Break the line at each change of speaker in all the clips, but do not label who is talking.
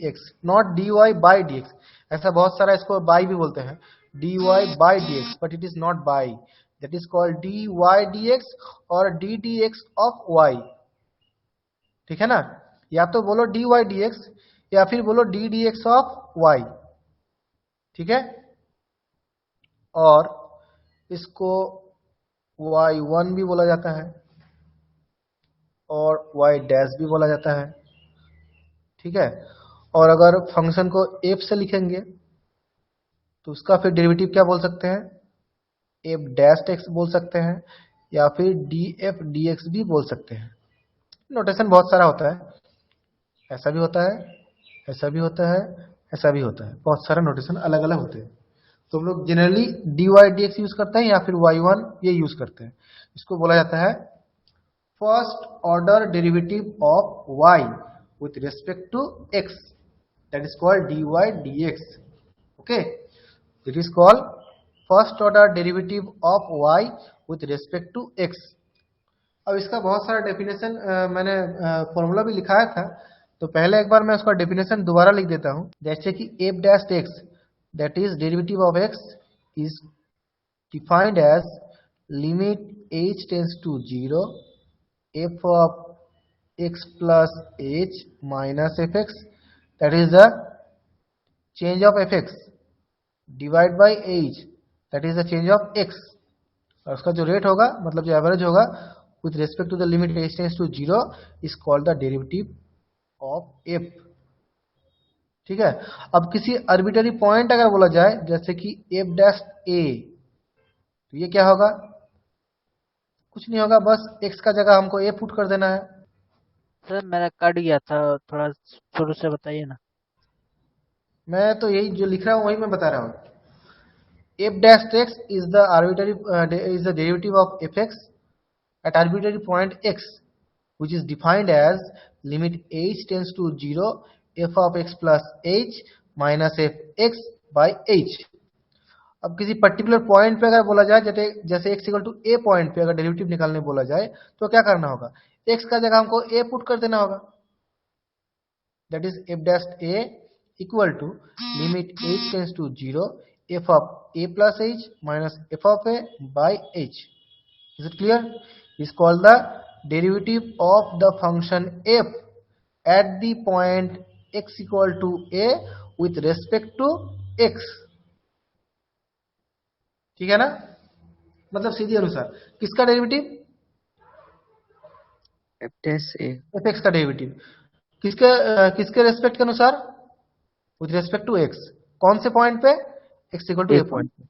X, not d y by d x. ऐसा बहुत सारा इसको बाई भी बोलते हैं, d y by d x, but it is not by, that is called d y d x और d d x of y. ठीक है ना, या तो बोलो डी वाई डी एक्स या फिर बोलो d d x of y. ठीक है, और इसको y1 भी बोला जाता है और y डैश भी बोला जाता है। ठीक है, और अगर फंक्शन को f से लिखेंगे तो उसका फिर डेरिवेटिव क्या बोल सकते हैं, f डैश x बोल सकते हैं या फिर df dx भी बोल सकते हैं। नोटेशन बहुत सारा होता है, ऐसा भी होता है, ऐसा भी होता है, ऐसा भी होता है, बहुत सारा नोटेशन अलग अलग होते हैं। तो हम लोग generally d y d x use करते हैं या फिर y1 ये यूज करते हैं। इसको बोला जाता है first order derivative of y with respect to x, that is called dy dx. Okay, it is called first order derivative of y with respect to x. अब इसका बहुत सारा डेफिनेशन मैंने फॉर्मूला भी लिखाया था, तो पहले एक बार मैं उसका डेफिनेशन दोबारा लिख देता हूं। जैसे कि f dash x, that is derivative of x, is defined as limit h tends to 0 f of x plus h minus fx, that is the change of fx, divide by h, that is the change of x, और उसका जो rate होगा मतलब जो average होगा with respect to the limit h tends to 0 is called the derivative of f. ठीक है, अब किसी आर्बिट्ररी पॉइंट अगर बोला जाए जैसे कि f डैश a, तो ये क्या होगा, कुछ नहीं होगा, बस x का जगह हमको a पुट कर देना है।
सर मेरा कट गया था, थोड़ा शुरू से बताइए ना।
मैं तो यही जो लिख रहा हूं वही मैं बता रहा हूं। f dash x is the arbitrary is the derivative of fx at arbitrary point x, which is defined as limit h tends to 0 f of x plus h minus fx by h. अब किसी particular point पे अगर बोला जाए जैसे x equal to a point पे अगर derivative निकालने बोला जाए तो क्या करना होगा, x का जगह हमको a पुट कर देना होगा, that is f dash a equal to limit h tends to 0 f of a plus h minus f of a by h. Is it clear? Is called the derivative of the function f at the point x equal to a with respect to x. ठीक है ना, मतलब सीधी अनुसार किसका derivative,
F dash ए,
F x का derivative किसके किसके respect के अनुसार, विथ रेस्पेक्ट टू एक्स, कौन से पॉइंट पे, x equal to
a
a point पे।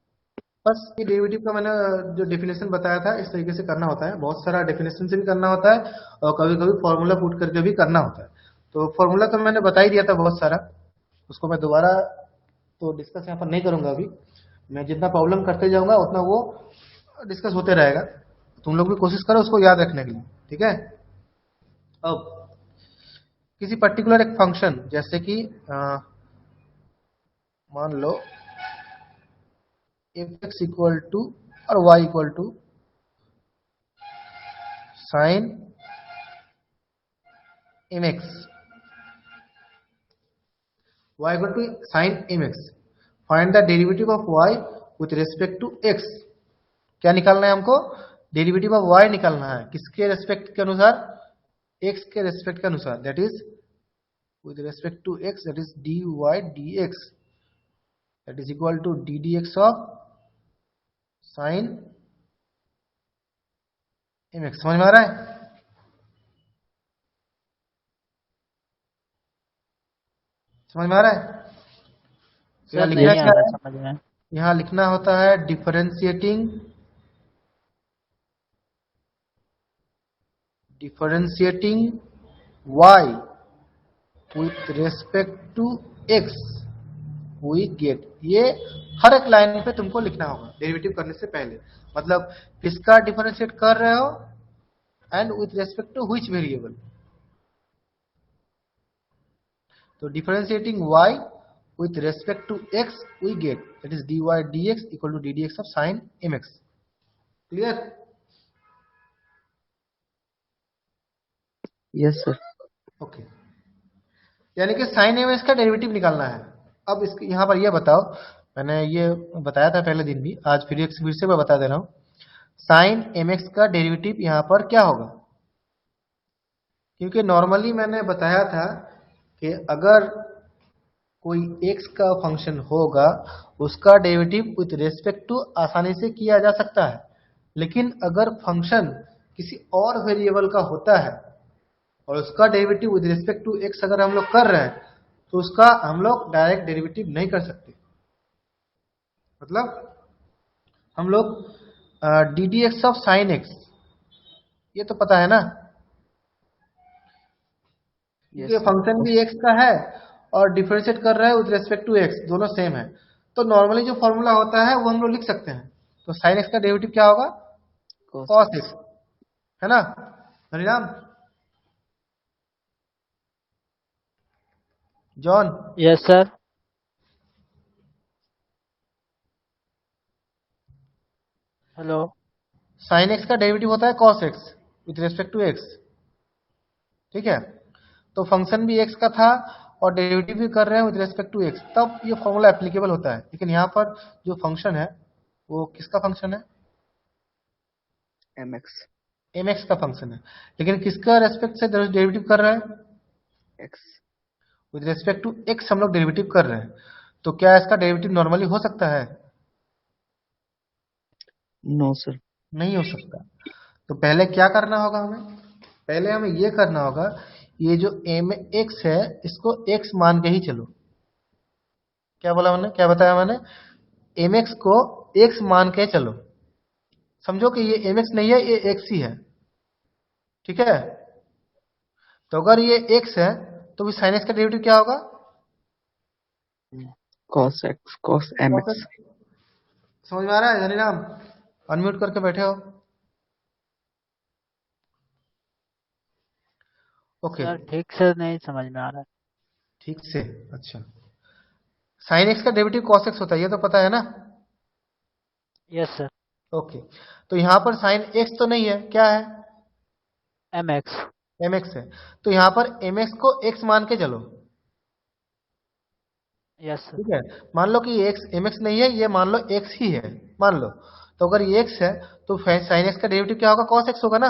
बस ये डेरिवेटिव का मैंने जो डेफिनेशन बताया था इस तरीके से करना होता है, बहुत सारा डेफिनेशन से भी करना होता है और कभी कभी फॉर्मूला पुट करके भी करना होता है। तो फॉर्मूला तो मैंने बता ही दिया था बहुत सारा, उसको मैं दोबारा तो डिस्कस यहाँ पर नहीं करूंगा अभी, मैं जितना प्रॉब्लम करते जाऊंगा उतना वो डिस्कस होते रहेगा, तुम लोग भी कोशिश करो उसको याद रखने के लिए। ठीक है, अब किसी पर्टिकुलर एक फंक्शन जैसे कि मान लो एफ एक्स इक्वल टू और y equal to sine m x, y equal to sine m x, find the derivative of y with respect to x। क्या निकालना है हमको, डेरिवेटिव ऑफ y निकालना है, किसके रेस्पेक्ट के अनुसार, x के रेस्पेक्ट के अनुसार, that is with respect to x, that is dy dx, that is equal to d dx of sin mx। समझ में आ रहा है, समझ में आ रहा है, तो यहाँ
सर
लिखना
नहीं आ
क्या
रहा
है,
समझ में।
यहाँ लिखना होता है differentiating y with respect to x we get, ये हर एक लाइन पे तुमको लिखना होगा डेरिवेटिव करने से पहले, मतलब किसका डिफरेंशिएट कर रहे हो and with respect to which variable. तो differentiating y with respect to x we get, that is dy dx equal to d dx of sin mx. Clear?
Yes sir.
Okay. यानी कि साइन एम एक्स का derivative निकालना है। अब इस यहाँ पर ये बताओ, मैंने ये बताया था पहले दिन भी, आज फिर से मैं बता दे रहा हूँ। साइन एम एक्स का डेरिवेटिव यहाँ पर क्या होगा? क्योंकि नॉर्मली मैंने बताया था कि अगर कोई x का फंक्शन होगा उसका डेरिवेटिव विथ रेस्पेक्ट टू आसानी से किया जा सकता है, लेकिन अगर फंक्शन किसी और वेरिएबल का होता है और उसका derivative with respect to x अगर हम लोग कर रहे हैं तो उसका हम लोग डायरेक्ट डेरिवेटिव नहीं कर सकते। मतलब हम लोग D d x of sine x, ये तो पता है ना, क्योंकि फंक्शन भी x का है और डिफरेंशिएट कर रहा है विद रिस्पेक्ट टू x, दोनों सेम है। तो नॉर्मली जो फॉर्मूला होता है वो हम लोग लिख सकते हैं। तो साइन एक्स का डेरिवेटिव क्या होगा? कॉस एक्स, है ना Hariram? John?
Yes sir. Hello.
Sine x का डेरिवेटिव होता है cos x with respect to x, ठीक है? तो फंक्शन भी एक्स का था और डेरिवेटिव भी कर रहे हैं विद रिस्पेक्ट टू एक्स, तब ये फॉर्मूला एप्लीकेबल होता है। लेकिन यहाँ पर जो फंक्शन है वो किसका फंक्शन है?
M x.
एम एक्स का फंक्शन है, लेकिन किसका रेस्पेक्ट से डेरिवेटिव कर रहा है?
X.
With respect to x हम लोग डेरिवेटिव कर रहे हैं, तो क्या इसका डेरिवेटिव नॉर्मली हो सकता है?
No sir.
नहीं हो सकता। तो पहले क्या करना होगा हमें? पहले हमें ये करना होगा, ये जो एम एक्स है इसको एक्स मान के ही चलो। क्या बोला मैंने, क्या बताया मैंने? एम एक्स को एक्स मान के चलो। समझो कि ये एम एक्स नहीं है, ये एक्स ही है, ठीक है? तो अगर ये एक्स है तो फिर साइन एक्स का डेरिवेटिव क्या होगा?
Cos x, cos m
cos
x.
x। समझ में आ रहा है हरिराम? अनम्यूट करके बैठे हो? ओके,
सर ठीक से नहीं समझ में आ रहा है।
ठीक से, अच्छा। साइन एक्स का डेरिवेटिव कॉस एक्स होता है, ये तो पता है ना?
Yes sir.
ओके, तो यहाँ पर साइन एक्स तो नहीं है, क्या है?
M x.
एम एक्स है। तो यहाँ पर एम एक्स को एक्स मान के चलो,
यस सर।
ठीक है? मान लो कि एक्स एम एक्स नहीं है, ये मान लो एक्स ही है, मान लो। तो अगर ये एक्स है तो साइन एक्स का डेरिवेटिव क्या होगा? कॉस एक्स होगा ना?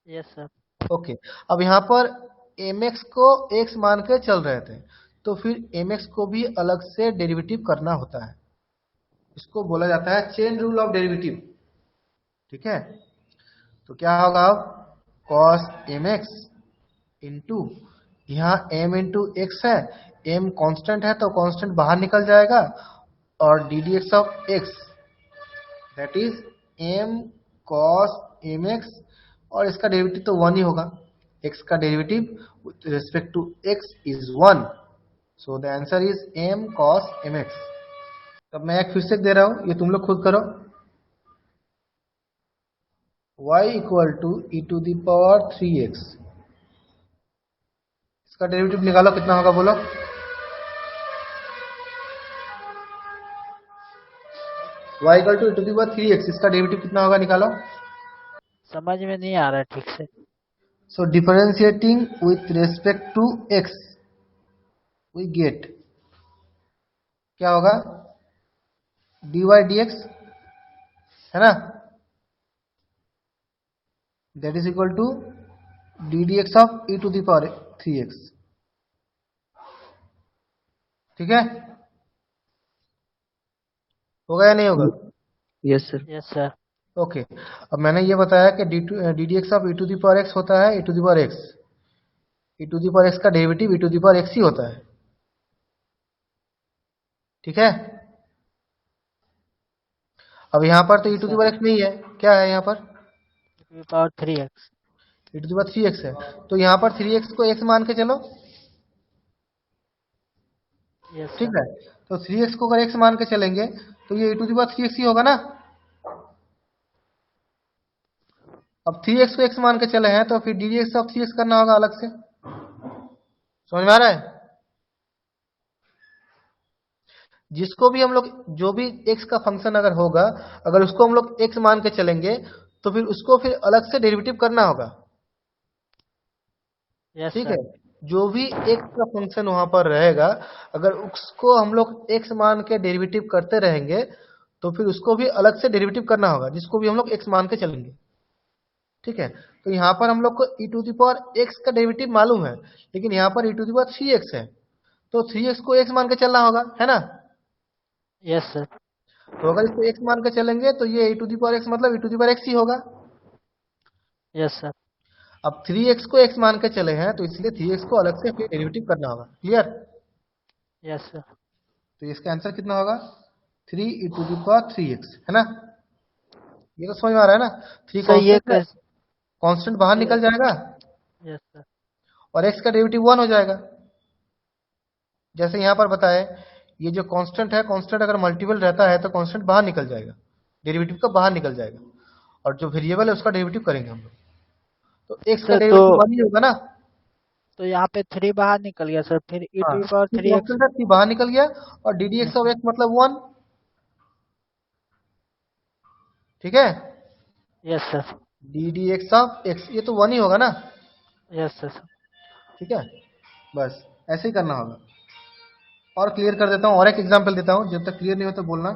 Yes sir.
ओके, अब यहाँ पर एम एक्स को एक्स मान के चल रहे थे, तो फिर एम एक्स को भी अलग से डेरिवेटिव करना होता है। इसको बोला जाता है चेन रूल ऑफ डेरिवेटिव, ठीक है? तो क्या होगा अब? कॉस एम एक्स इंटू, यहाँ एम इंटू एक्स है, एम कांस्टेंट है तो कांस्टेंट बाहर निकल जाएगा, और d d x of x that is m cos m x, और इसका डेरिवेटिव तो वन ही होगा। एक्स का derivative with respect to x is one, so the answer is m cos m x. तब मैं एक फिर से दे रहा हूं, ये तुम लोग खुद करो। y equal to e to the power 3x, इसका डेरिवेटिव निकालो, कितना होगा बोलो? y equal to e to the power 3x, इसका डेरिवेटिव कितना होगा, निकालो।
समझ में नहीं आ रहा है ठीक से।
So differentiating with respect to x we get, क्या होगा? dy dx, है ना? That is equal to d d x of e to the power 3x, ठीक है? होगा या नहीं होगा?
Yes sir.
Yes sir.
Okay, अब मैंने ये बताया कि d d x of e to the power x होता है e to the power x, e to the power x का derivative E to the power x ही होता है, ठीक है? अब यहाँ पर तो e to the power x नहीं है, क्या है यहाँ पर?
Power 3x।
E to the power 3x है, तो यहाँ पर 3x को x मान के चलो,
यस
ठीक
सर।
है? तो 3x को अगर x मान के चलेंगे तो ये ई टू दी पावर 3x ही होगा ना? अब 3x को x मान के चले हैं तो फिर D d x of 3x करना होगा अलग से। समझ में आ रहा है? जिसको भी हम लोग, जो भी x का फंक्शन अगर होगा, अगर उसको हम लोग x मान के चलेंगे तो फिर उसको फिर अलग से डेरिवेटिव करना होगा,
यस
ठीक है?
सर।
जो भी x का फंक्शन वहां पर रहेगा, अगर उसको हम लोग x मान के डेरिवेटिव करते रहेंगे तो फिर उसको भी अलग से डेरिवेटिव करना होगा, जिसको भी हम लोग x मान के चलेंगे। ठीक है, तो यहाँ पर हम लोग को e to the power x का डेरिवेटिव मालूम है, लेकिन यहाँ पर e to the power 3x है, तो 3x को x मान के चलना होगा, है ना।
Yes sir.
तो अगर इसको x मान के चलेंगे तो ये e to the power x मतलब e to the power x ही होगा।
Yes sir.
अब 3x को x मान के चले हैं तो इसलिए 3x को अलग से फिर डेरिवेटिव करना होगा। क्लियर।
Yes sir.
तो इसका आंसर कितना होगा 3 e to the power 3x, है ना। ये तो समझ में आ रहा है ना। 3
सर ये
कांस्टेंट है,
कैसे?
कांस्टेंट बाहर निकल जाएगा
यस सर।
और x का डेरिवेटिव 1 हो जाएगा। जैसे यहाँ पर बताए, ये जो कांस्टेंट है, कांस्टेंट अगर मल्टीपल रहता है तो कांस्टेंट बाहर निकल जाएगा, डेरिवेटिव का बाहर निकल जाएगा, और जो वेरिएबल है उसका डेरिवेटिव करेंगे हम लोग, तो x का
सर
डेरिवेटिव 1 ही होगा ना।
तो यहाँ पे 3 बाहर निकल गया सर, फिर e
हाँ,
टू पावर 3x।
कांस्टेंट है 3 बाहर निकल गया, और d d x
yes
of
sir.
X मतलब 1। ठीक है,
yes sir.
D d x of x ये तो 1 ही होगा ना।
Yes sir.
ठीक है, बस ऐसे ही करना होगा। और क्लियर कर देता हूँ, और एक एग्जांपल देता हूँ, जब तक क्लियर नहीं हो तो बोलना।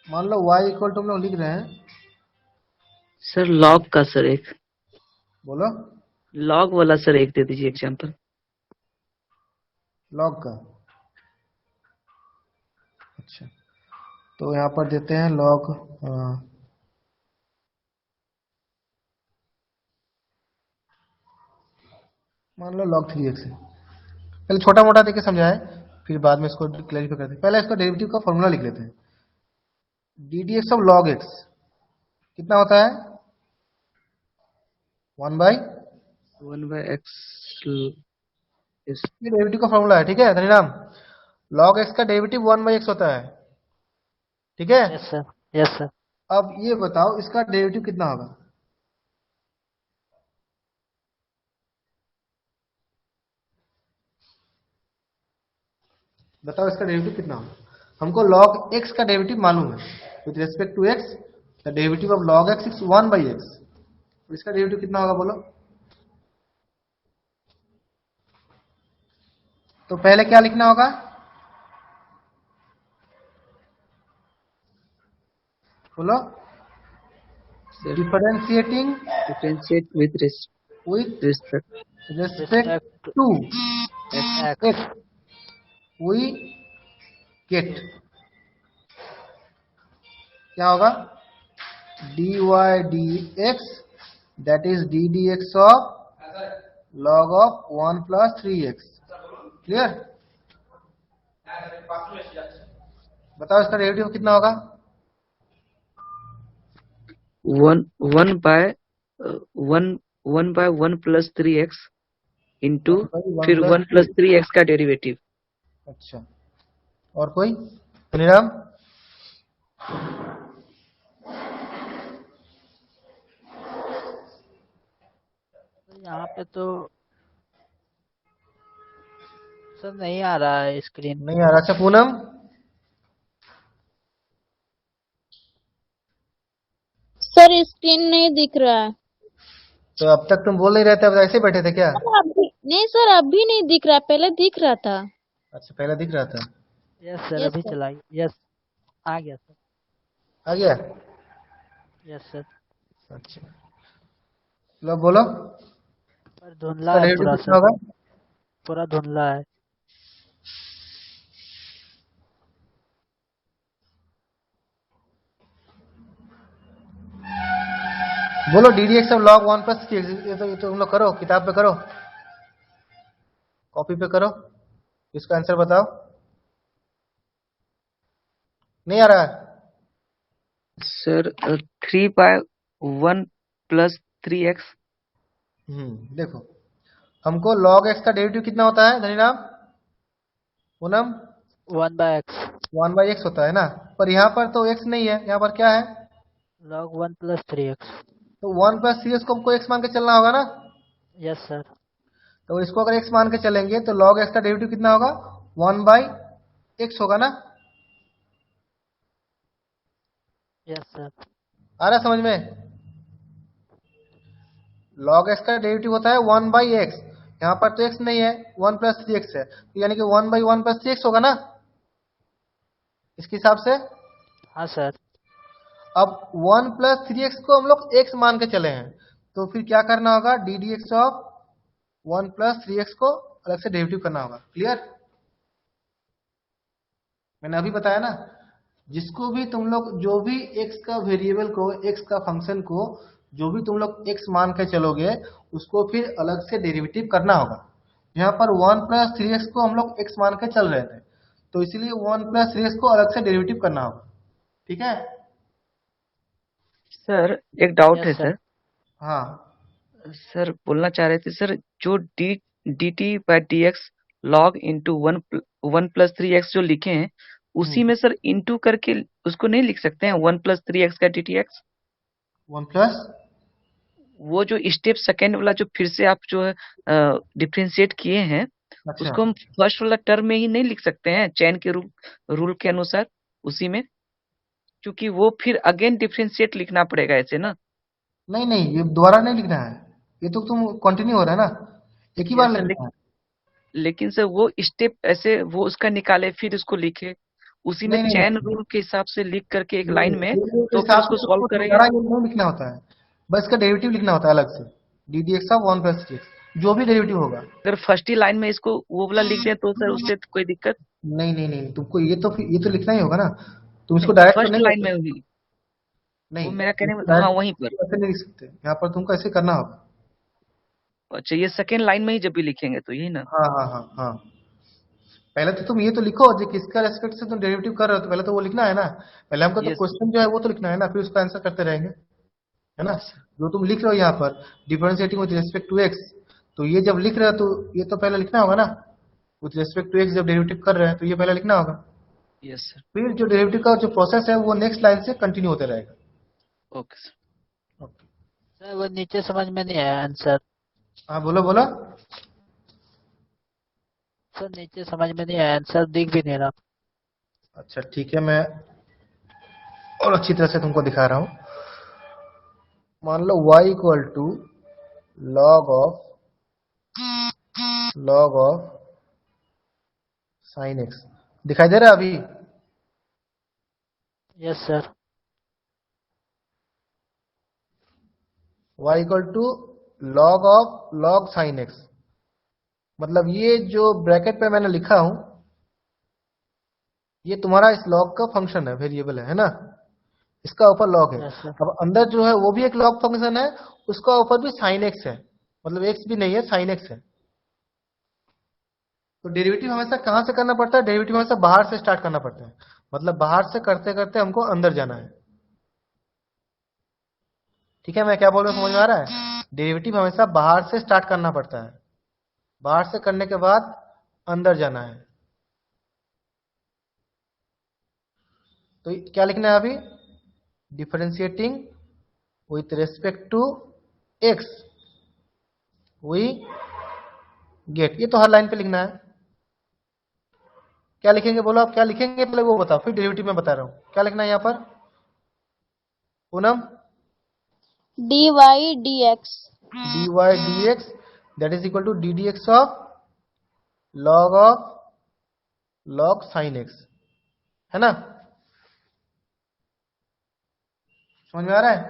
मान लो y इक्वल टू हम लोग लिख रहे हैं,
सर लॉग का सर एक,
बोलो
लॉग वाला सर एक दे दीजिए एग्जांपल।
लॉग का। अच्छा, तो यहाँ पर देते हैं लॉग, मान लो log 3x है। पहले छोटा मोटा देके समझाए, फिर बाद में इसको क्लैरिफाई करते हैं। पहले इसका डेरिवेटिव का फॉर्मूला लिख लेते हैं। D d x of log x कितना होता है 1 बाई,
1/x इस
ये डेरिवेटिव का फॉर्मूला है। ठीक है धनीराम, log x का डेरिवेटिव 1 बाई एक्स होता है। ठीक है,
यस सर। Yes sir.
अब ये बताओ इसका डेरिवेटिव कितना होगा। बताओ इसका डेरिवेटिव कितना होगा। हमको log x का डेरिवेटिव मालूम है, with respect to x the derivative of log x is 1 by x. इसका डेरिवेटिव कितना होगा बोलो। तो पहले क्या लिखना होगा, बोलो।
Sir
differentiating
differentiate with
with
respect
respect
respect
to
x
x।
x we get क्या होगा dy dx that is d dx of log of 1 plus 3x। Clear. बताओ इसका डेरिवेटिव कितना होगा।
1 1 प्लस 3x इंटू
1 by 1
फिर
plus
1 plus
3।
3x का derivative.
अच्छा, और कोई निराम।
तो यहाँ पे तो सर नहीं आ रहा है स्क्रीन पे।
नहीं आ रहा। अच्छा पूनम,
सर स्क्रीन नहीं दिख रहा है।
तो अब तक तुम बोल नहीं रहे थे, अब ऐसे ही बैठे थे क्या।
सर अभी नहीं, सर अभी नहीं दिख रहा, पहले दिख रहा था।
अच्छा पहले दिख रहा था।
यस सर,
यस
अभी
सर।
चलाइए। यस, आ गया सर।
आ गया।
Yes sir.
अच्छा लो बोलो
पर
इसका
धुंधला है
डेरिवेटिव
पूरा
कितना
सर,
होगा।
पूरा धुंधला है।
बोलो d d x of log 1 plus 3x। ये तो तुम लोग करो, किताब पे करो, कॉपी पे करो, इसका आंसर बताओ। नहीं आ रहा है।
Sir 3/1 plus 3x।
देखो हमको log x का डेरिवेटिव कितना होता है Dhaniram, Poonam.
1/x
1 by x होता है ना, पर यहाँ पर तो x नहीं है, यहाँ पर क्या है,
log 1 प्लस 3x।
तो 1 प्लस 3x को हमको x मान के चलना होगा ना।
Yes sir.
तो इसको अगर x मान के चलेंगे तो log x का डेरिवेटिव कितना होगा 1 बाई एक्स होगा ना।
Yes sir.
आ रहा समझ में। log x का डेरिवेटिव होता है 1 बाई एक्स, यहाँ पर तो x नहीं है, 1 प्लस 3x है, तो यानी कि 1/1 प्लस 3x होगा ना इसके हिसाब से।
हाँ सर।
अब 1 प्लस 3x को हम लोग x मान के चले हैं, तो फिर क्या करना होगा, d d x of 1 plus 3x को अलग से डेरिवेटिव करना होगा। क्लियर? मैंने अभी बताया ना, जिसको भी तुम लोग जो भी x का वेरिएबल को, x का फंक्शन को जो भी तुम लोग x मान के चलोगे उसको फिर अलग से डेरिवेटिव करना होगा। यहाँ पर 1 प्लस 3x को हम लोग x मान के चल रहे थे, तो इसीलिए 1 प्लस 3x को अलग से डेरिवेटिव करना होगा। ठीक है?
सर एक डाउट है
यस सर।
सर।
हाँ
सर बोलना चाह रहे थे सर, जो D T by d x log into 1 plus 3x जो लिखे हैं, उसी में सर इंटू करके उसको नहीं लिख सकते हैं 1 प्लस 3x का डी टी एक्स?
1 प्लस,
वो जो स्टेप सेकेंड वाला जो फिर से आप जो है डिफ्रेंशिएट किए हैं,
अच्छा
उसको हम फर्स्ट वाला टर्म में ही नहीं लिख सकते हैं चैन के रूल के अनुसार उसी में? क्योंकि वो फिर अगेन डिफ्रेंशिएट लिखना पड़ेगा ऐसे ना।
नहीं नहीं, ये दोबारा नहीं लिखना है, ये तो तुम कंटिन्यू हो रहा है ना, एक ही बार
यस सर,
लिखना है।
लेकिन सर वो स्टेप ऐसे वो उसका निकाले फिर उसको लिखे, उसी में
नहीं नहीं
चैन
नहीं,
रूल के हिसाब से लिख करके एक लाइन में,
डेरिवेटिव के
तो फिर
हिसाब
उसको
से
सॉल्व
उसको
करेंगे।
दोबारा ये नहीं लिखना होता है, बस इसका डेरिवेटिव लिखना होता है अलग से, D d x of 1 plus 3x जो भी डेरिवेटिव होगा।
अगर फर्स्ट ही लाइन में इसको वो वाला लिख दें तो सर उससे तो कोई दिक्कत
नहीं नहीं नहीं, तुमको ये तो लिखना ही होगा ना, तुम इसको
नहीं?
डायरेक्ट तो
फर्स्ट
नहीं
लाइन
कर
में
सकते।
ही वो
नहीं,
मेरा कहने में,
इसको
हाँ
डायरेक्ट
वहीं पर।
ऐसे नहीं लिख सकते, यहाँ पर तुमको ऐसे करना होगा।
अच्छा, ये सेकेंड लाइन में ही जब भी लिखेंगे तो यही ना?
हाँ हाँ हाँ हाँ, पहले तो तुम ये तो लिखो जो किसका रेस्पेक्ट से तुम डेरिवेटिव कर रहे हो, तो पहले तो वो लिखना है ना, पहले हमको तो
यस
क्वेश्चन जो है वो तो लिखना है ना, फिर उसका आंसर करते रहेंगे, है ना।
यस
जो तुम लिख रहे हो यहाँ पर differentiating with respect to x, तो ये जब लिख रहे हो तो ये तो पहले लिखना होगा ना, विद रिस्पेक्ट टू एक्स जब डेरिवेटिव कर रहे हैं तो ये पहले लिखना होगा,
यस सर।
फिर जो डेरिवेटिव का जो प्रोसेस है वो नेक्स्ट लाइन से कंटिन्यू होते रहेगा।
Okay sir.
ओके,
सर वो नीचे समझ में नहीं आया आंसर।
हाँ बोलो बोलो।
सर नीचे समझ में नहीं आया आंसर, दिख भी नहीं रहा।
अच्छा ठीक है, मैं और अच्छी तरह से तुमको दिखा रहा हूँ। मान लो y equal to log of sine x, दिखाई दे रहा है अभी?
Yes sir.
y equal to log of log sine x, मतलब ये जो ब्रैकेट पे मैंने लिखा हूं ये तुम्हारा इस log का फंक्शन है, वेरिएबल है ना, इसका ऊपर log है।
Yes sir.
अब अंदर जो है वो भी एक log फंक्शन है, उसका ऊपर भी sin x है, मतलब x भी नहीं है sin x है। तो डेरिवेटिव हमेशा कहां से करना पड़ता है, डेरिवेटिव हमेशा बाहर से स्टार्ट करना पड़ता है, मतलब बाहर से करते करते हमको अंदर जाना है। ठीक है, मैं क्या बोल रहा हूं समझ में आ रहा है? डेरिवेटिव हमेशा बाहर से स्टार्ट करना पड़ता है, बाहर से करने के बाद अंदर जाना है। तो क्या लिखना है अभी, differentiating with respect to x we get, ये तो हर लाइन पे लिखना है। क्या लिखेंगे बोलो, आप क्या लिखेंगे पहले वो बताओ, फिर डेरिवेटिव में बता रहा हूं क्या लिखना है यहाँ पर। Poonam,
d y d x.
dy dx that is equal to d dx of log sin x, है ना, समझ में आ रहा है?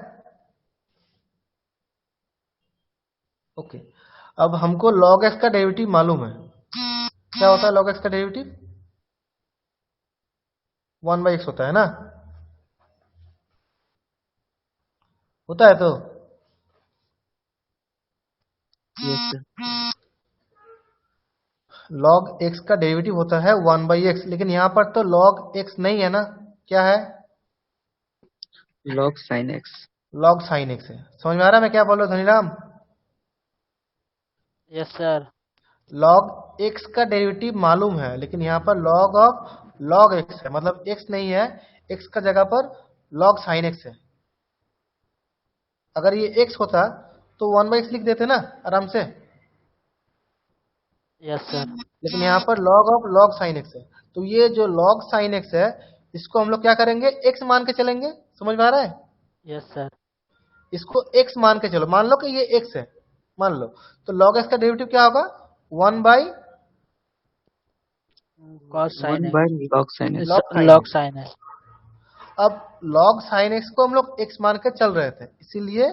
ओके, अब हमको log x का डेरिवेटिव मालूम है, क्या होता है log x का डेरिवेटिव, 1/x होता है ना, होता है तो
यस सर।
log x का डेरिवेटिव होता है 1/x, लेकिन यहाँ पर तो log x नहीं है ना, क्या है,
log sine x.
log sin x है। समझ में आ रहा है मैं क्या बोल रहा हूँ Dhaniram?
Yes sir.
log x का डेरिवेटिव मालूम है, लेकिन यहाँ पर log ऑफ log x है, मतलब x नहीं है, x का जगह पर log sin x है। अगर ये x होता तो 1/x लिख देते ना आराम से,
यस सर।
लेकिन यहाँ पर log of log sin x है, तो ये जो log sin x है इसको हम लोग क्या करेंगे, x मान के चलेंगे। समझ में आ रहा है?
Yes sir.
इसको x मान के चलो, मान लो कि ये x है, मान लो, तो log x का डेरिवेटिव क्या होगा? 1 by
cos sin
1
x,
by log sin x।
log sin
log
x।
sin x।
अब log sin x को हम लोग x मान के चल रहे थे, इसीलिए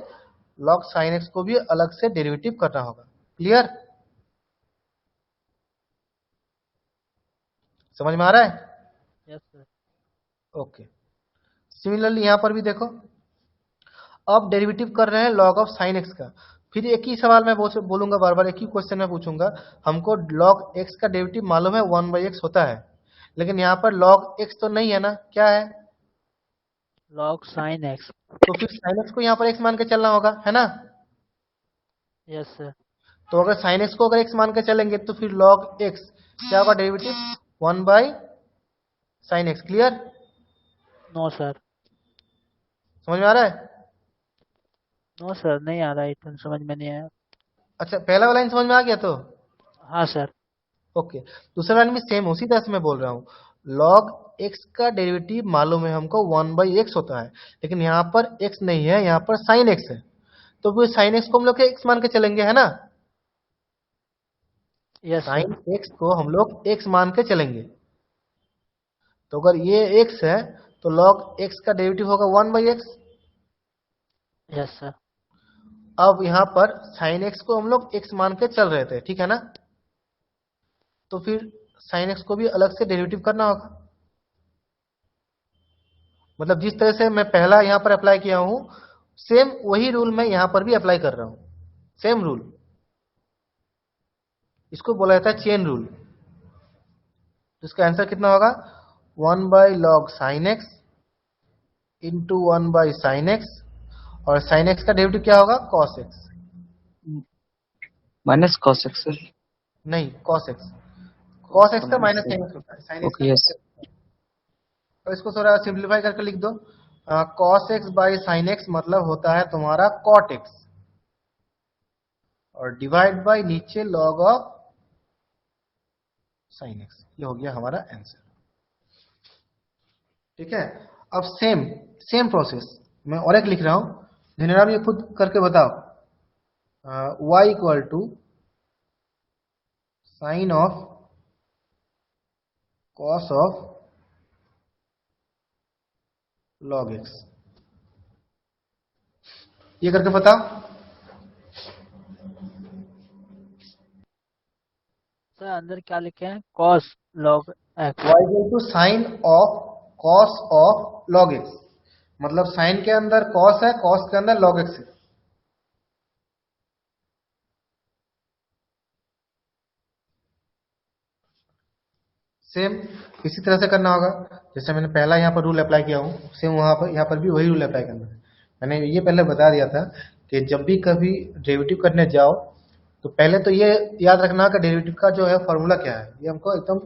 log sin x को भी अलग से डेरिवेटिव करना होगा। क्लियर? समझ में आ रहा है?
Yes sir.
ओके। सिमिलरली यहां पर भी देखो, अब डेरिवेटिव कर रहे हैं log ऑफ sin x का। फिर एक ही सवाल मैं बोलूंगा, बार बार एक ही क्वेश्चन में पूछूंगा। हमको log x का डेरिवेटिव मालूम है 1 बाई x होता है, लेकिन यहाँ पर log x तो नहीं है ना, क्या है?
log sin x।
तो फिर sin x को यहाँ पर x मान के चलना होगा, है ना?
Yes sir.
तो अगर sin x को अगर x मान के चलेंगे तो फिर log x क्या होगा derivative? 1 by sin x। Clear?
No sir.
समझ में आ रहा है?
नो सर, नहीं आ रहा है, इतना समझ में नहीं आया।
अच्छा, पहला वाला लाइन समझ में आ गया तो
हाँ सर।
ओके। दूसरा लाइन भी सेम उसी तरह से मैं बोल रहा हूँ। log x का डेरिवेटिव मालूम है हमको 1 बाई x होता है, लेकिन यहाँ पर x नहीं है, यहाँ पर sin x है। तो फिर sin x को हम लोग x मान के चलेंगे, है ना?
Yes
sin
sir.
x को हम लोग x मान के चलेंगे। तो अगर ये x है तो log x का डेरिवेटिव होगा 1 बाई x।
Yes sir.
अब यहाँ पर sin x को हम लोग x मान के चल रहे थे, ठीक है ना? तो फिर sin x को भी अलग से डेरिवेटिव करना होगा। मतलब जिस तरह से मैं पहला यहाँ पर अप्लाई किया हूं, सेम वही रूल मैं यहाँ पर भी अप्लाई कर रहा हूं। सेम रूल, इसको बोला जाता है चेन रूल। तो इसका आंसर कितना होगा? 1 by log sine x into 1 by sine x, और साइन एक्स का डेरिवेटिव क्या होगा? Cos x.
Minus cos x sir.
नहीं, कॉस एक्स। कॉस एक्स का माइनस साइन एक्स होता है, साइन एक्स का
ओके यस।
cos x। तो इसको थोड़ा सिंप्लीफाई करके लिख दो। Cos x by sine x मतलब होता है तुम्हारा कॉट एक्स, और डिवाइड बाई नीचे लॉग ऑफ साइन एक्स। ये हो गया हमारा आंसर। ठीक है। अब सेम सेम प्रोसेस मैं और एक लिख रहा हूं, धन्यवाद। ये खुद करके बताओ। y equal to sine of cos of log x. ये करके बताओ।
सर अंदर क्या लिखे हैं? cos log x।
y equal to sine of cos of log x, मतलब साइन के अंदर कॉस है, कॉस के अंदर लॉग एक्स है। सेम इसी तरह से करना होगा जैसे मैंने पहला यहाँ पर रूल अप्लाई किया हूँ, सेम वहां पर यहाँ पर भी वही रूल अप्लाई करना है। मैंने ये पहले बता दिया था कि जब भी कभी डेरिवेटिव करने जाओ तो पहले तो ये याद रखना कि डेरिवेटिव का जो है फॉर्मूला क्या है, ये हमको एकदम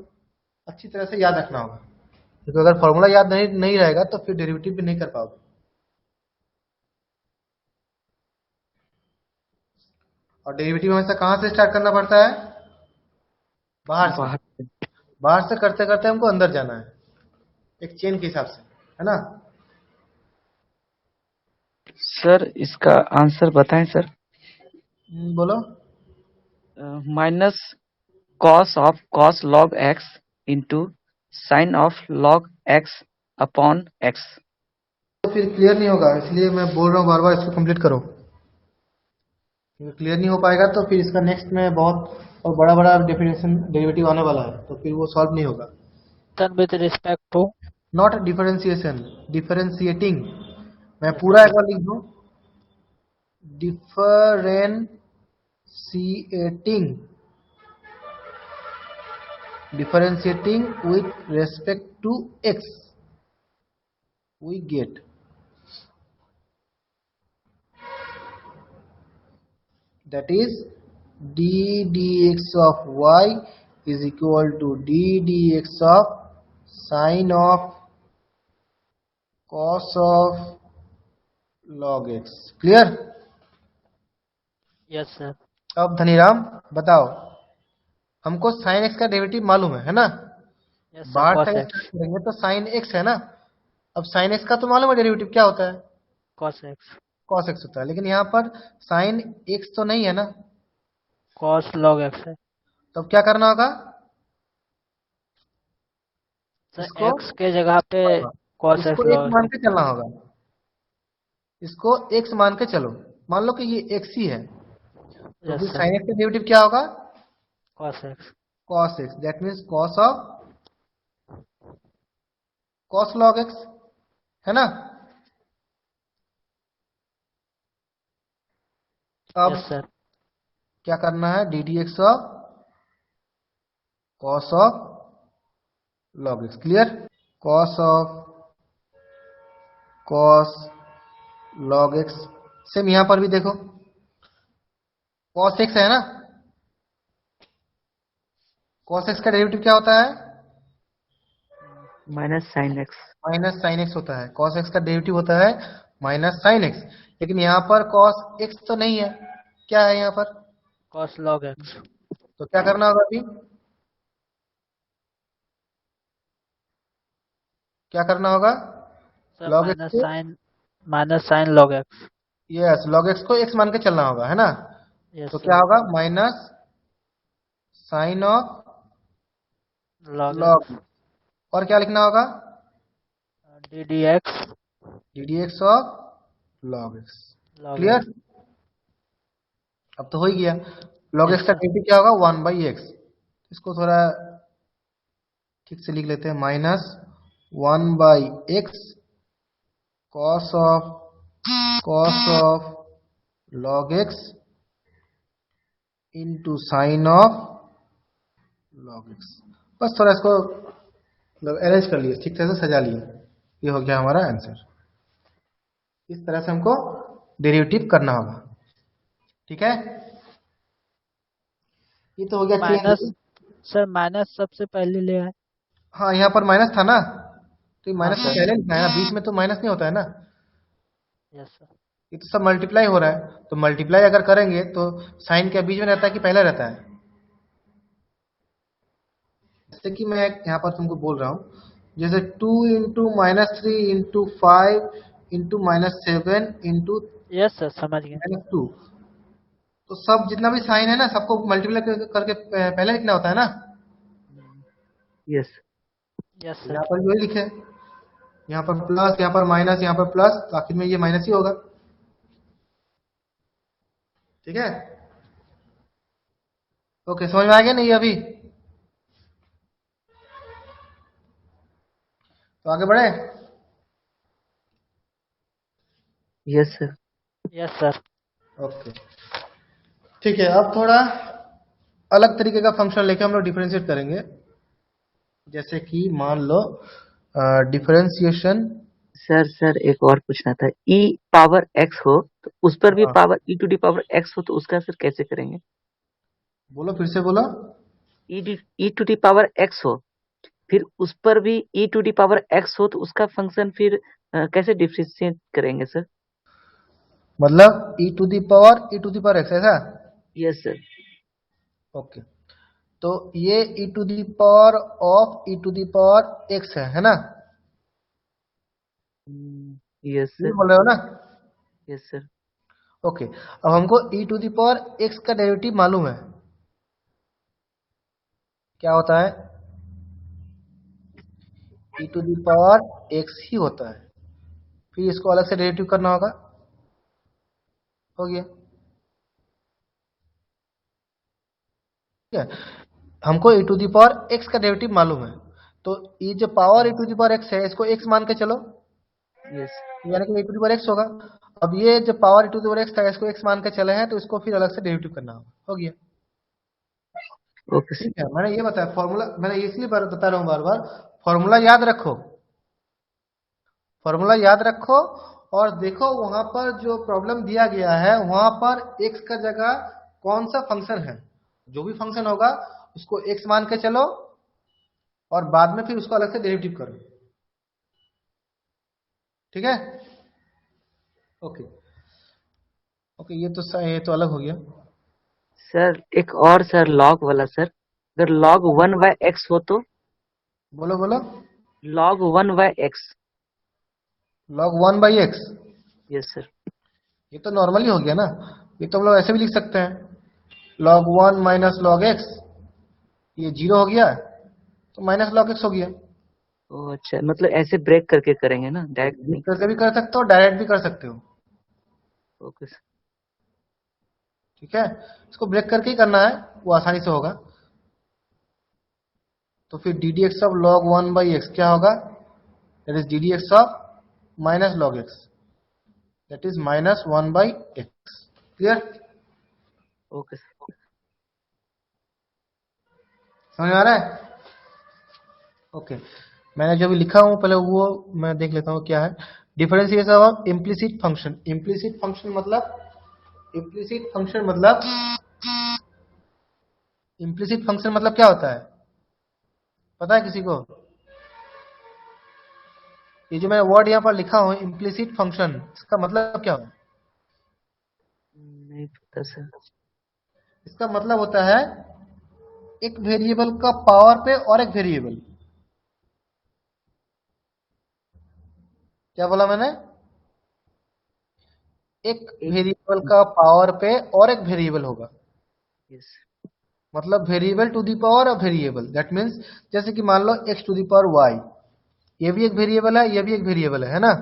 अच्छी तरह से याद रखना होगा। क्योंकि अगर फॉर्मूला याद नहीं रहेगा तो फिर डेरिवेटिव भी नहीं कर पाओगे। और डेरिवेटिव हमेशा कहाँ से स्टार्ट करना पड़ता है? बाहर से।
बाहर।
बाहर से करते करते हमको अंदर जाना है, एक चेन के हिसाब से, है ना?
सर इसका आंसर बताएं सर।
बोलो।
Minus cos of cos log x into sine of log x upon x।
तो फिर क्लियर नहीं होगा, इसलिए मैं बोल रहा हूँ बार बार इसको कंप्लीट करो। क्लियर नहीं हो पाएगा तो फिर इसका नेक्स्ट में बहुत और बड़ा बड़ा डेफिनेशन डेरिवेटिव आने वाला है, तो फिर वो सॉल्व नहीं होगा।
Then with respect to।
Not differentiation, differentiating. मैं
यस
पूरा
सर।
एक बार लिख दूं। Differentiating, differentiating with respect to x, we get that is d dx of y is equal to d dx of sine of cos of log x। Clear?
Yes sir.
अब धनीराम बताओ, हमको sin x का derivative मालूम है ना?
Yes sir.
बाहर
cos
से
x।
Start करेंगे तो sin x है ना? अब sin x का तो मालूम है डेरिवेटिव क्या होता है?
cos x।
cos x होता है, लेकिन यहाँ पर sin x तो नहीं है ना?
कॉस लॉग एक्स है
तो अब क्या करना होगा
सर।
इसको,
एक्स के जगह पे कॉस एक्स
इसको एक
लॉग
मान के चलना होगा, इसको एक्स मान के चलो। मान लो कि ये एक्स ही है, तो
यस
फिर
सर
साइन एक्स का डेरिवेटिव क्या होगा,
cos x
cos x, that means cos of cos log x, है ना। अब
यस सर
क्या करना है, d d x of cos of log x, clear. Cos of cos log x, same यहां पर भी देखो, कॉस एक्स है ना, कॉस एक्स का डेरिवेटिव क्या होता है,
minus sine x.
Minus sine x होता है। कॉस एक्स का डेरिवेटिव होता है माइनस साइन एक्स, लेकिन यहाँ पर कॉस एक्स तो नहीं है, क्या है यहाँ पर,
कॉस लॉग एक्स
तो क्या करना होगा अभी, क्या करना होगा,
सर
लॉग एक्स को,
minus sign log x.
Yes log x को एक्स मान के चलना होगा, है ना।
यस
तो क्या
सर
होगा, minus sine of
log
log,
x
और क्या लिखना होगा,
d d x
d d x of log x,
log
clear.
X.
अब तो हो ही गया, लॉग
यस
एक्स का
सर
डेरिवेटिव क्या होगा, 1/x, इसको थोड़ा ठीक से लिख लेते हैं, minus 1/x cos of log x into sine of log x. बस थोड़ा इसको मतलब अरेंज कर लिए, ठीक तरह से सजा लिए, ये हो गया हमारा आंसर। इस तरह से हमको डेरिवेटिव करना होगा, ठीक है। ये तो हो गया
माइनस,
चेंज।
सर माइनस सबसे पहले ले आए।
हाँ यहाँ पर माइनस था ना, तो ये
हाँ
माइनस तो
सर
पहले लिखना है ना, बीच में तो माइनस नहीं होता है ना,
यस सर
ये तो सब मल्टीप्लाई हो रहा है, तो मल्टीप्लाई अगर करेंगे तो साइन के बीच में रहता है कि पहले रहता है। जैसे कि मैं यहाँ पर तुमको बोल रहा हूँ, जैसे 2 × -3 × 5 × -7
यस सर समझ गए।
-2, तो सब जितना भी साइन है ना, सबको मल्टीप्लाई करके पहले लिखना होता है ना।
यस।
यस
यहाँ
सर
पर भी वही लिखे, यहाँ पर प्लस, यहाँ पर माइनस, यहाँ पर प्लस, तो आखिर में ये माइनस ही होगा, ठीक है। ओके, समझ में आ गया नहीं अभी, तो आगे बढ़े।
Yes sir.
Yes sir
okay, ठीक है। अब थोड़ा अलग तरीके का फंक्शन लेके हम लोग डिफरेंशिएट करेंगे, जैसे कि मान लो डिफरेंशिएशन।
सर एक और पूछना था, e पावर x हो तो उस पर भी
हाँ,
power e to the power x हो तो उसका सर कैसे करेंगे?
बोलो फिर से बोलो।
e to the power x हो, फिर उस पर भी e to the power x हो तो उसका फंक्शन फिर कैसे डिफरेंशिएट करेंगे सर?
मतलब e to the power x, ऐसा।
Yes sir.
ओके, तो ये e to the power of e to the power x है ना,
यस
ये
सर।
बोल रहे हो ना।
Yes sir.
ओके, अब हमको e to the power x का डेरिवेटिव मालूम है, क्या होता है, e to the power x ही होता है, फिर इसको अलग से डेरिवेटिव करना होगा, हो गया, ठीक है। हमको e to the power x का डेरिवेटिव मालूम है, तो ये जो power e to the power x है, इसको x मान के चलो,
यस।
यानी कि e to the power x होगा। अब ये जो power e to the power x था, इसको x मान के चले हैं, तो इसको फिर अलग से डेरिवेटिव करना होगा, हो गया,
ओके सर।
ठीक है। मैंने ये बताया फॉर्मूला, मैंने इसलिए बता रहा हूँ बार बार, फॉर्मूला याद रखो, फॉर्मूला याद रखो, और देखो वहां पर जो प्रॉब्लम दिया गया है, वहां पर x का जगह कौन सा फंक्शन है, जो भी फंक्शन होगा उसको x मान के चलो, और बाद में फिर उसको अलग से डेरिवेटिव करो, ठीक है। ओके, ओके, ये तो अलग हो गया।
सर एक और सर लॉग वाला सर, अगर लॉग 1/x हो तो?
बोलो बोलो,
log 1/x।
log 1/x,
yes sir.
ये तो नॉर्मली हो गया ना, ये तो हम लोग ऐसे भी लिख सकते हैं, log 1 माइनस log x, ये 0 हो गया तो माइनस log x हो गया।
ओ अच्छा, मतलब ऐसे ब्रेक करके करेंगे ना, डायरेक्ट
ब्रेक
नहीं।
करके भी कर सकते हो, डायरेक्ट भी कर सकते हो।
Okay sir.
ठीक है, इसको ब्रेक करके ही करना है, वो आसानी से होगा। तो फिर D d x of log 1 by x क्या होगा? That is D d x of minus log x, that is minus 1 by x. Clear?
Okay sir.
समझ में आ रहा है? ओके, मैंने जो भी लिखा हूं पहले वो मैं देख लेता हूं क्या है। Differentiation of implicit function. Implicit function मतलब, इम्प्लिसिट फंक्शन मतलब, इम्प्लिसिट फंक्शन मतलब क्या होता है, पता है किसी को? ये जो मैं वर्ड यहां पर लिखा हूं इम्प्लिसिट फंक्शन, इसका मतलब क्या होता है?
नहीं पता सर।
इसका मतलब होता है एक वेरिएबल का पावर पे और एक वेरिएबल। क्या बोला मैंने? एक
एक।
वेरिएबल का पावर पे और एक वेरिएबल होगा,
यस।
मतलब variable to the power of variable. That means जैसे कि मान लो x to the power y, ये भी एक वेरिएबल है, ये भी एक वेरिएबल है ना?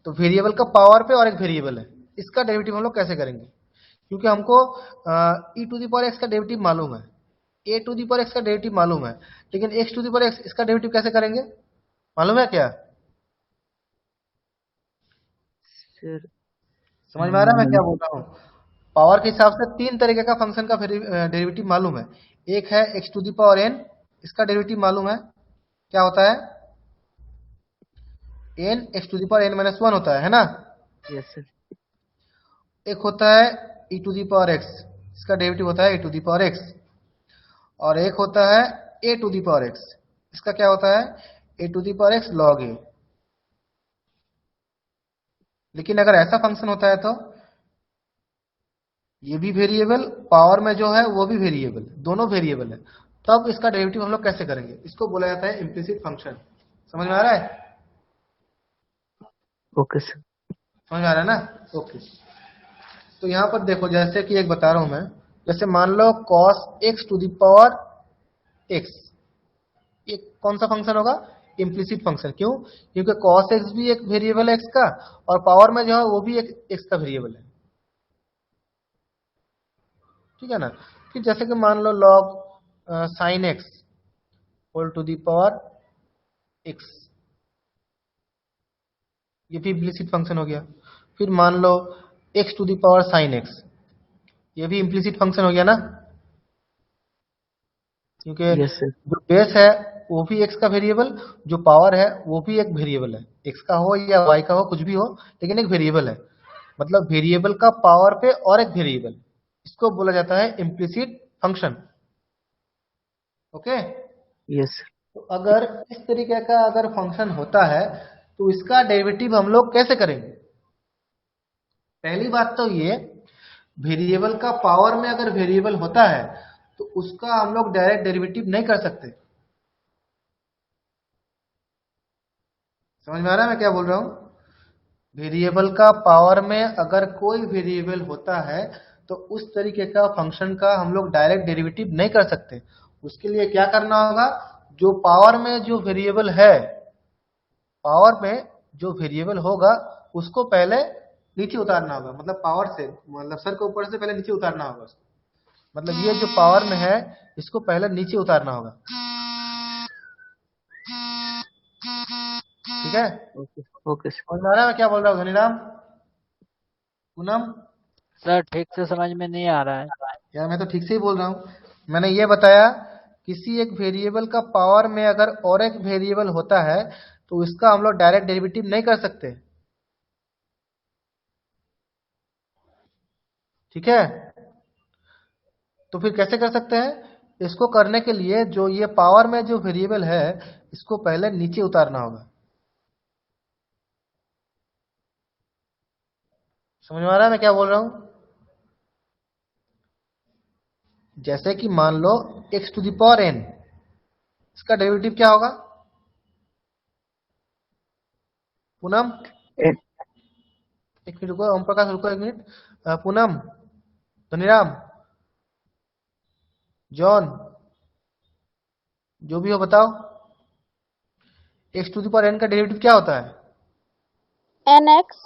तो वेरिएबल का पावर पे और एक वेरिएबल है, इसका डेरिवेटिव हम लोग कैसे करेंगे? क्योंकि हमको e to the power x का डेरिवेटिव मालूम है, a to the power x का डेरिवेटिव मालूम है, लेकिन x to the power x इसका डेरिवेटिव कैसे करेंगे, मालूम है क्या?
सर
समझ में आ रहा है मैं
नहीं।
क्या बोल रहा हूँ? पावर के हिसाब से तीन तरीके का फंक्शन का डेरिवेटिव मालूम है। एक है x to the power n, इसका डेरिवेटिव मालूम है, क्या होता है? N x to the power n minus one होता है ना?
Yes sir.
एक होता है e to the power x, इसका डेरिवेटिव होता है a to the power x. और एक होता है a to the power x, इसका क्या होता है? A to the power x log a. लेकिन अगर ऐसा फंक्शन होता है तो ये भी वेरिएबल, पावर में जो है वो भी वेरिएबल, दोनों वेरिएबल है, तब इसका डेरिवेटिव हम लोग कैसे करेंगे? इसको बोला जाता है इम्प्लिसिट फंक्शन। समझ में आ रहा है?
Okay sir.
समझ में आ रहा है ना? ओके। तो यहां पर देखो, जैसे कि एक बता रहा हूं मैं, जैसे मान लो cos x to the power x, ये कौन सा फंक्शन होगा? Implicit function. क्यों? क्योंकि cos x भी एक वेरिएबल है x का, और पावर में जो है वो भी एक x का वेरिएबल है। ठीक है ना? फिर जैसे कि मान लो log sin x whole to the power x, ये भी इम्प्लिसिट फंक्शन हो गया। फिर मान लो x to the power sin x, ये भी इम्प्लिसिट फंक्शन हो गया ना? क्योंकि
यस सर।
जो बेस है वो भी x का वेरिएबल, जो पावर है वो भी एक वेरिएबल है, x का हो या y का हो कुछ भी हो, लेकिन एक वेरिएबल है। मतलब वेरिएबल का पावर पे और एक वेरिएबल, इसको बोला जाता है implicit function. Okay?
Yes sir.
तो अगर इस तरीके का अगर फंक्शन होता है तो इसका डेरिवेटिव हम लोग कैसे करेंगे? पहली बात तो ये, वेरिएबल का पावर में अगर वेरिएबल होता है तो उसका हम लोग डायरेक्ट डेरिवेटिव नहीं कर सकते। समझ में आ रहा है मैं क्या बोल रहा हूं? वेरिएबल का पावर में अगर कोई वेरिएबल होता है तो उस तरीके का फंक्शन का हम लोग डायरेक्ट डेरिवेटिव नहीं कर सकते। उसके लिए क्या करना होगा? जो पावर में जो वेरिएबल है, पावर में जो वेरिएबल होगा उसको पहले नीचे उतारना होगा, मतलब पावर से, मतलब सर के ऊपर से पहले नीचे उतारना होगा उसको। मतलब ये जो पावर में है इसको पहले नीचे उतारना होगा। ठीक है?
ओके। Okay sir.
समझ में आ रहा है मैं क्या बोल रहा हूँ धनीराम, पूनम?
सर ठीक से समझ में नहीं आ रहा है।
यार मैं तो ठीक से ही बोल रहा हूँ। मैंने ये बताया किसी एक वेरिएबल का पावर में अगर और एक वेरिएबल होता है तो इसका हम लोग डायरेक्ट डेरिवेटिव नहीं कर सकते। ठीक है? तो फिर कैसे कर सकते हैं? इसको करने के लिए जो ये पावर में जो वेरिएबल है इसको पहले नीचे उतारना होगा। समझ में आ रहा है मैं क्या बोल रहा हूं? जैसे कि मान लो x to the power n, इसका डेरिवेटिव क्या होगा? पूनम
ए-
एक मिनट रुको, ओम प्रकाश रुको एक मिनट। पूनम, धनीराम, जॉन, जो भी हो बताओ, x to the power n का डेरिवेटिव क्या होता है?
NX।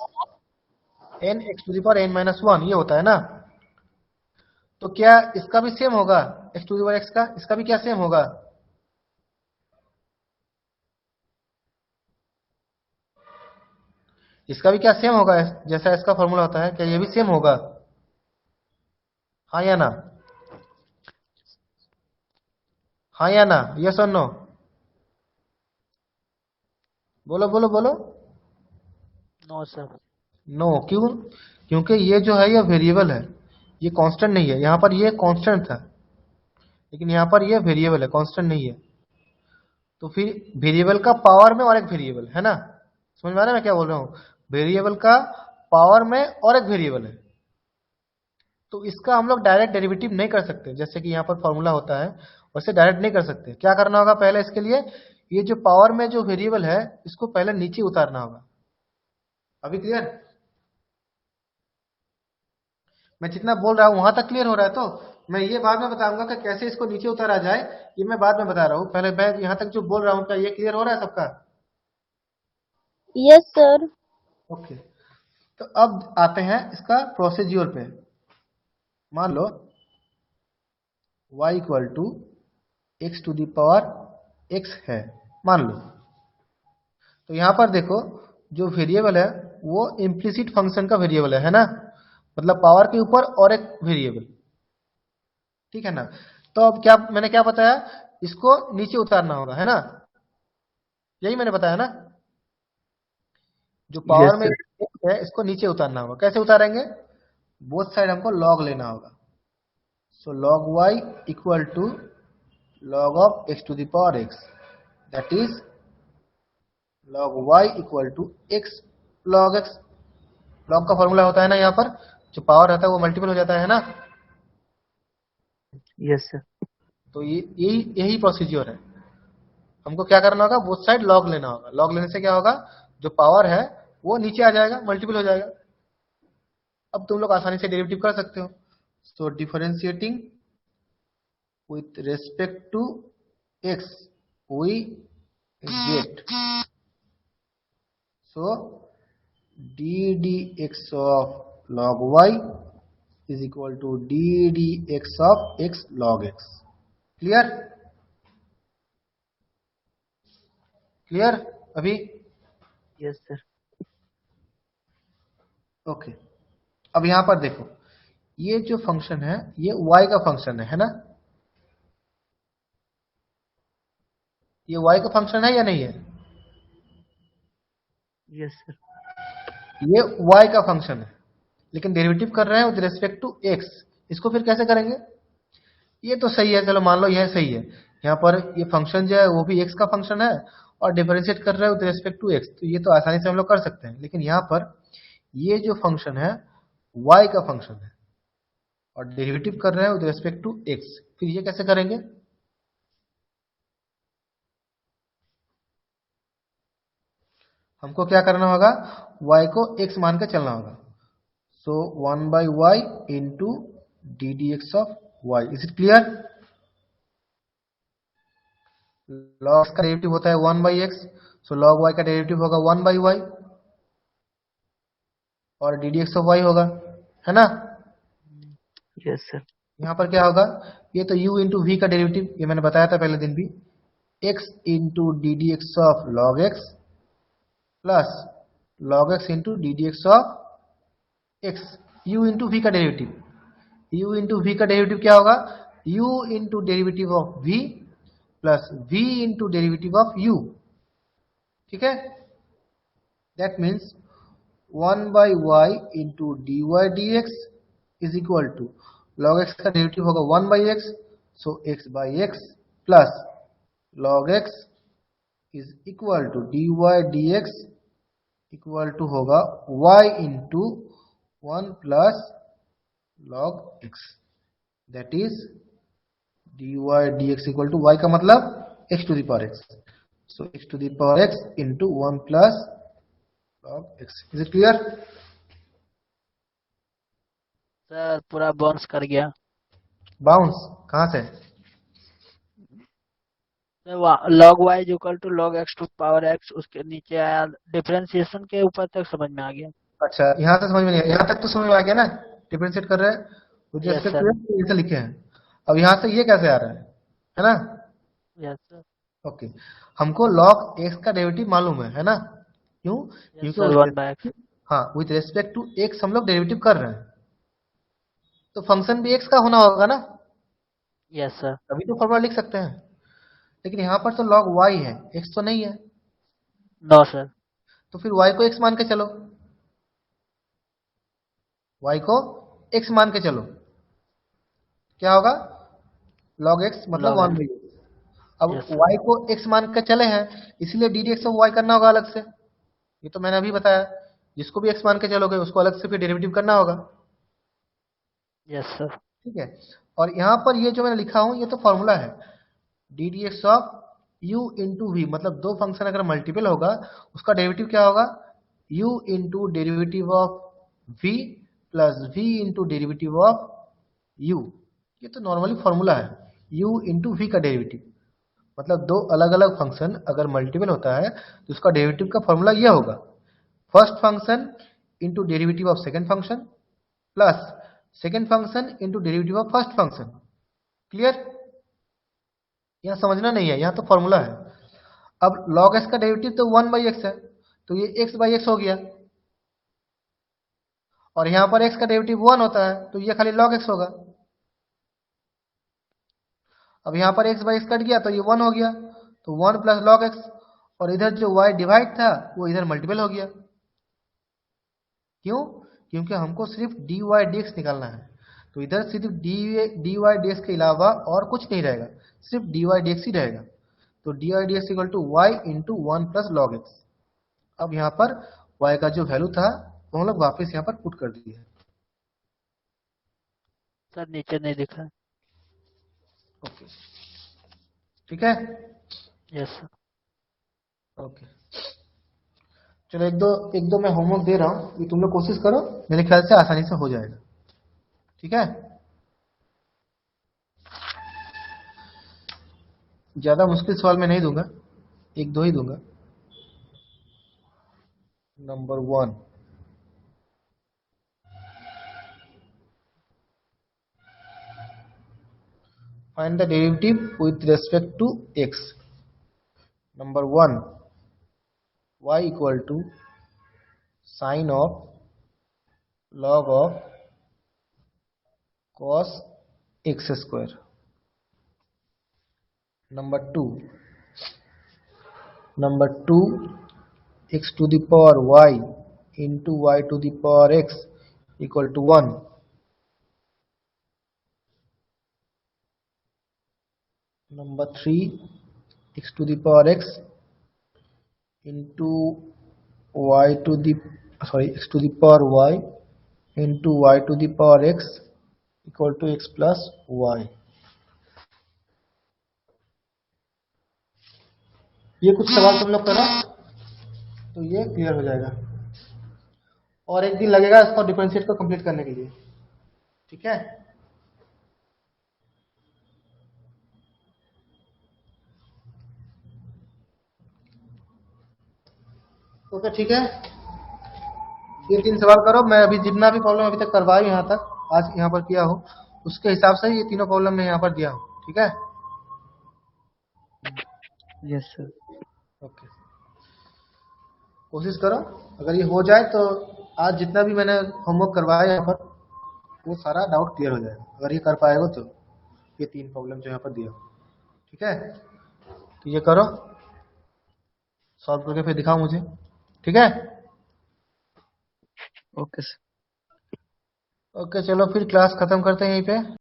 N x to the power n minus one, ये होता है ना। तो क्या इसका भी सेम होगा? X to the power x का, इसका भी क्या सेम होगा? इसका भी क्या सेम होगा? जैसा इसका फॉर्मूला होता है, क्या ये भी सेम होगा? हाँ या ना? हाँ या ना? यस और नो? बोलो बोलो बोलो।
No sir.
नो, क्यों? क्योंकि ये जो है ये वेरिएबल है, ये कांस्टेंट नहीं है। यहां पर ये कांस्टेंट था, लेकिन यहां पर ये वेरिएबल है, कांस्टेंट नहीं है। तो फिर वेरिएबल का पावर में और एक वेरिएबल है ना, समझ में आ रहा है मैं क्या बोल रहा हूँ? वेरिएबल का पावर में और एक वेरिएबल है, तो इसका हम लोग डायरेक्ट डेरिवेटिव नहीं कर सकते, जैसे कि यहाँ पर फॉर्मूला होता है वैसे डायरेक्ट नहीं कर सकते। क्या करना होगा पहले इसके लिए? ये जो पावर में जो वेरिएबल है इसको पहले नीचे उतारना होगा। अभी क्लियर? मैं जितना बोल रहा हूँ वहां तक क्लियर हो रहा है? तो मैं ये बाद में बताऊंगा कि कैसे इसको नीचे उतारा जाए, ये मैं बाद में बता रहा हूँ। पहले मैं यहाँ तक जो बोल रहा हूँ क्या ये क्लियर हो रहा है सबका?
Yes sir.
ओके। तो अब आते हैं इसका प्रोसीज्योर पे। मान लो y equal to x to the power x है, मान लो। तो यहां पर देखो, जो वेरिएबल है वो इम्प्लिसिट फंक्शन का वेरिएबल है ना, मतलब पावर के ऊपर और एक वेरिएबल, ठीक है ना। तो अब क्या मैंने क्या बताया, इसको नीचे उतारना होगा, है ना? यही मैंने बताया ना, जो
यस
पावर में
सर।
x है इसको नीचे उतारना होगा। कैसे उतारेंगे? बोथ साइड हमको लॉग लेना होगा। So log y equal to log of x to the power x, that is log y equal to x log x। log का फॉर्मूला होता है ना, यहाँ पर जो पावर रहता है वो मल्टीपल हो जाता है ना।
Yes sir.
तो ये यही यही प्रोसीजर है। हमको क्या करना होगा, बोथ साइड लॉग लेना होगा। लॉग लेने से क्या होगा, जो पावर है वो नीचे आ जाएगा, मल्टीपल हो जाएगा। अब तुम लोग आसानी से डेरिवेटिव कर सकते हो। सो differentiating with respect to x, we get, so d dx of log y is equal to d dx of x log x। Clear? Clear अभी?
Yes sir.
ओके। अब यहां पर देखो, ये जो फंक्शन है ये y का फंक्शन है ना? ये y का फंक्शन है या नहीं है?
Yes sir.
ये y का फंक्शन है, लेकिन डेरिवेटिव कर रहे हैं विद रिस्पेक्ट टू x। इसको फिर कैसे करेंगे? ये तो सही है, चलो मान लो यह सही है। यहाँ पर ये फंक्शन जो है वो भी x का फंक्शन है और डिफरेंशिएट कर रहे हैं विद रिस्पेक्ट टू x, तो ये तो आसानी से हम लोग कर सकते हैं। लेकिन यहाँ पर ये जो फंक्शन है y का फंक्शन है और डेरिवेटिव कर रहे हैं विद रिस्पेक्ट टू x, फिर ये कैसे करेंगे? हमको क्या करना होगा, y को x मान के चलना होगा। So 1 by y into d d x of y. Is it clear? log x का डेरिवेटिव होता है 1 by x, so log y का डेरिवेटिव होगा 1 बाई वाई और d d x of y होगा, है ना?
Yes sir.
यहां पर क्या होगा, ये तो u इंटू वी का डेरिवेटिव, ये मैंने बताया था पहले दिन भी, x into d d x of log x plus log x into d d x of x, u into v का डेरिवेटिव। u इंटू वी का डेरिवेटिव क्या होगा, u into derivative of v plus v into derivative of u, ठीक है? That means 1 by y into d y d x is equal to log x का derivative होगा 1 by x, so x by x plus log x is equal to d y d x equal to होगा y into 1 plus log x, that is dy dx equal to y का मतलब x to the power x, so x to the power x into 1 plus log x। Is it clear?
Sir पूरा bounce कर गया।
Bounce कहाँ से?
Sir log y is equal to log x to power x, उसके नीचे आया differentiation के ऊपर तक समझ में आ गया।
अच्छा, यहाँ से समझ में नहीं आया, यहाँ तक तो समझ में आ गया ना? डिफरेंशिएट कर रहे हैं विद
यस
रेस्पेक्ट
सर।
टू ऐसे लिखे हैं। अब यहाँ से ये कैसे आ रहा है ना?
Yes sir.
ओके, हमको log x का डेरिवेटिव मालूम है ना? क्यों?
यस
क्योंकि
सर,
with
1/x।
हाँ, विद रेस्पेक्ट टू x हम लोग डेरिवेटिव कर रहे हैं, तो फंक्शन भी x का होना होगा ना,
यस सर।
तभी तो फॉर्मूला लिख सकते हैं। लेकिन यहाँ पर तो log y है, x तो नहीं है,
नो सर।
तो फिर y को x मान के चलो, y को x मान के चलो, क्या होगा? log x मतलब
log
1
x।
By x। अब
यस सर।
y को x मान के चले हैं, इसलिए D d x of y करना होगा अलग से। ये तो मैंने अभी बताया, जिसको भी x मान के चलोगे उसको अलग से फिर डेरिवेटिव करना होगा।
Yes sir.
ठीक है, और यहाँ पर ये जो मैंने लिखा हूँ ये तो फॉर्मूला है, d d x of u into v, मतलब दो फंक्शन अगर मल्टीपल होगा उसका डेरिवेटिव क्या होगा? u into derivative of v plus v into derivative of u। ये तो नॉर्मली फॉर्मूला है, u इंटू v का डेरिवेटिव, मतलब दो अलग अलग फंक्शन अगर मल्टीपल होता है तो उसका डेरिवेटिव का फॉर्मूला यह होगा, first function into derivative of second function plus second function into derivative of first function. Clear? यहाँ समझना नहीं है, यहाँ तो फॉर्मूला है। अब log x का डेरिवेटिव तो 1/x है, तो ये x/x हो गया, और यहाँ पर x का डेरिवेटिव 1 होता है तो ये खाली log x होगा। अब यहाँ पर x/x कट गया तो ये 1 हो गया, तो 1 प्लस log x, और इधर जो y डिवाइड था वो इधर मल्टीपल हो गया। क्यों? क्योंकि हमको सिर्फ dy dx निकालना है, तो इधर सिर्फ dy dx के अलावा और कुछ नहीं रहेगा, सिर्फ dy dx ही रहेगा। तो dy dx equal to y into 1 plus log x। अब यहाँ पर y का जो वैल्यू था वो हम लोग वापस यहाँ पर पुट कर दिए।
सर नीचे नहीं दिखा।
ओके, ठीक है।
Yes sir.
ओके, चलो एक दो मैं होमवर्क दे रहा हूँ, ये तुम लोग कोशिश करो, मेरे ख्याल से आसानी से हो जाएगा। ठीक है, ज्यादा मुश्किल सवाल मैं नहीं दूंगा, एक दो ही दूंगा। Number 1, find the derivative with respect to x. Number 1, y equal to sine of log of cos x square. Number 2, x to the power y into y to the power x equal to 1. Number 3, x to the power x into x to the power y into y to the power x equal to x plus y. ये कुछ सवाल तुम लोग करो तो ये clear हो जाएगा, और एक दिन लगेगा इसको डिफरेंशिएट को कंप्लीट करने के लिए। ठीक है, ओके ठीक है, ये 3 सवाल करो। मैं अभी जितना भी प्रॉब्लम अभी तक करवाया यहाँ तक, आज यहाँ पर किया हूँ, उसके हिसाब से ये तीनों प्रॉब्लम मैं यहाँ पर दिया हूँ। ठीक है,
यस सर।
ओके, कोशिश करो, अगर ये हो जाए तो आज जितना भी मैंने होमवर्क करवाया यहाँ पर वो सारा डाउट क्लियर हो जाएगा, अगर ये कर पाएगा तो। ये 3 प्रॉब्लम जो यहाँ पर दिया, ठीक है, तो ये करो, सॉल्व करके फिर दिखाओ मुझे। ठीक है,
ओके सर।
ओके, चलो फिर क्लास खत्म करते हैं यहीं पे।